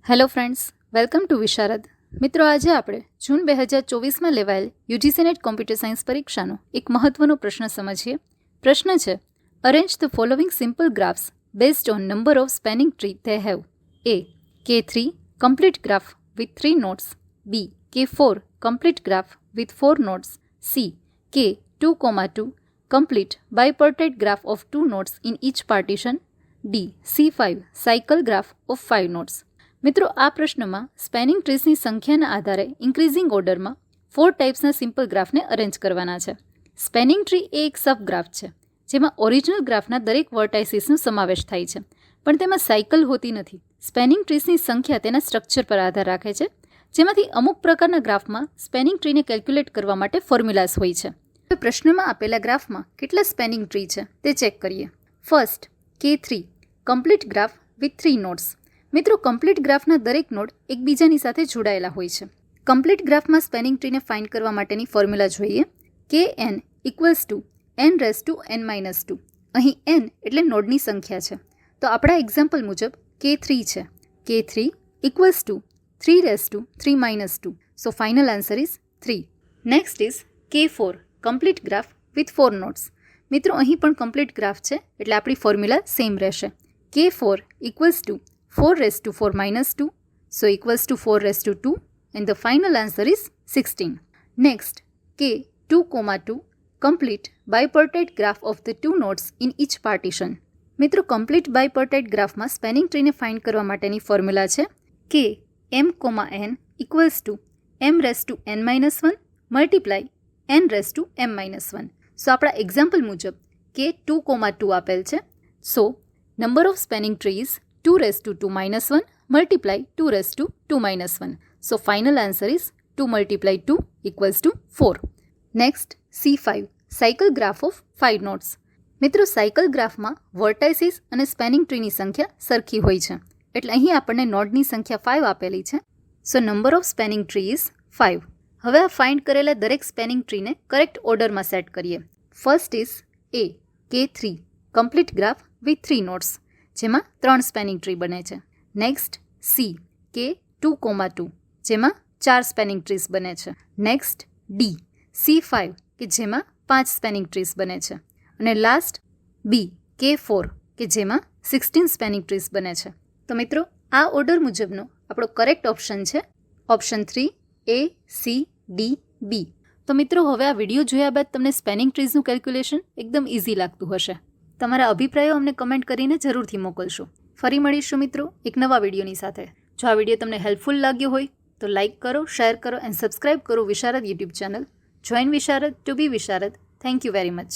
Hello friends, welcome to વિશારદ. મિત્રો, આજે આપણે જૂન 2024માં લેવાયેલ યુજીસી નેટ કોમ્પ્યુટર સાયન્સ પરીક્ષાનો એક મહત્વનો પ્રશ્ન સમજીએ. પ્રશ્ન છે, arrange the following simple graphs based on number of spanning tree they have. A K3 complete graph with 3 nodes. B K4 complete graph with 4 nodes. C K2,2 complete bipartite graph of 2 nodes in each partition. D C5 cycle graph of 5 nodes. મિત્રો, આ પ્રશ્નમાં સ્પેનિંગ ટ્રીસની સંખ્યાના આધારે increasing ઓર્ડરમાં 4 ટાઈપ્સના simple ગ્રાફને arrange કરવાના છે. સ્પેનિંગ tree એ એક સબ ગ્રાફ છે જેમાં ઓરિજિનલ ગ્રાફના દરેક વર્ટાઇસીસનો સમાવેશ થાય છે, પણ તેમાં સાયકલ હોતી નથી. સ્પેનિંગ ટ્રીસની સંખ્યા તેના સ્ટ્રક્ચર પર આધાર રાખે છે, જેમાંથી અમુક પ્રકારના ગ્રાફમાં સ્પેનિંગ ટ્રીને કેલ્ક્યુલેટ કરવા માટે ફોર્મ્યુલાસ હોય છે. તો પ્રશ્નમાં આપેલા ગ્રાફમાં કેટલા સ્પેનિંગ ટ્રી છે તે ચેક કરીએ. First, K3 complete graph with 3 nodes. મિત્રો, કમ્પ્લીટ ગ્રાફના દરેક નોડ એકબીજાની સાથે જોડાયેલા હોય છે. કમ્પ્લીટ ગ્રાફમાં સ્પેનિંગ ટ્રીને ફાઇન્ડ કરવા માટેની ફોર્મ્યુલા જોઈએ. Kn = n/n-2. અહીં n એટલે નોડની સંખ્યા છે, તો આપણા એક્ઝામ્પલ મુજબ K3 છે. K3 = 3/3 - 2. So final answer is 3. Next is K4 complete graph with 4 nodes. મિત્રો, અહીં પણ કમ્પ્લીટ ગ્રાફ છે એટલે આપણી ફોર્મ્યુલા સેમ રહેશે. K4 = 4/4 - 2, so equals to 4/2, and the final answer is 16. Next, K2,2 complete bipartite graph of the 2 nodes in each partition. મિત્રો, complete બાયપર્ટાઇટ ગ્રાફમાં સ્પેનિંગ ટ્રીને find કરવા માટેની ફોર્મ્યુલા છે કે m, n = m/n-1 multiply n/m-1. સો આપણા એક્ઝામ્પલ મુજબ K2,2 આપેલ છે, સો number of spanning tree is 2/2 - 1 multiply 2/2 - 1. So final answer is 2 × 2 = 4. Next, C5 cycle graph of 5 nodes. મિત્રો, સાયકલ ગ્રાફમાં વર્ટાઇસીસ અને સ્પેનિંગ ટ્રીની સંખ્યા સરખી હોય છે, એટલે અહીં આપણને નોડની સંખ્યા 5 આપેલી છે. સો number of spanning tree is 5. હવે આ ફાઇન્ડ કરેલા દરેક સ્પેનિંગ ટ્રીને કરેક્ટ ઓર્ડરમાં સેટ કરીએ. First is A K3 complete graph with 3 nodes, જેમાં 3 સ્પેનિંગ ટ્રી બને છે. નેક્સ્ટ, C K2,2 જેમાં 4 સ્પેનિંગ ટ્રીસ બને છે. નેક્સ્ટ, D C5 કે જેમાં 5 સ્પેનિંગ ટ્રીસ બને છે. અને લાસ્ટ B K4 કે જેમાં 16 સ્પેનિંગ ટ્રીસ બને છે. તો મિત્રો, આ ઓર્ડર મુજબનો આપણો કરેક્ટ ઓપ્શન છે option 3 A C D B. તો મિત્રો, હવે આ વિડીયો જોયા બાદ તમને સ્પેનિંગ ટ્રીઝનું કેલ્ક્યુલેશન એકદમ ઇઝી લાગતું હશે. તમારા અભિપ્રાયો અમને કમેન્ટ કરીને જરૂરથી મોકલશો. ફરી મળીશું મિત્રો એક નવા વિડીયોની સાથે. જો આ વિડીયો તમને હેલ્પફુલ લાગ્યો હોય તો લાઇક કરો, શેર કરો એન્ડ સબસ્ક્રાઇબ કરો Visharad YouTube channel. Join Visharad to be Visharad. Thank you very much.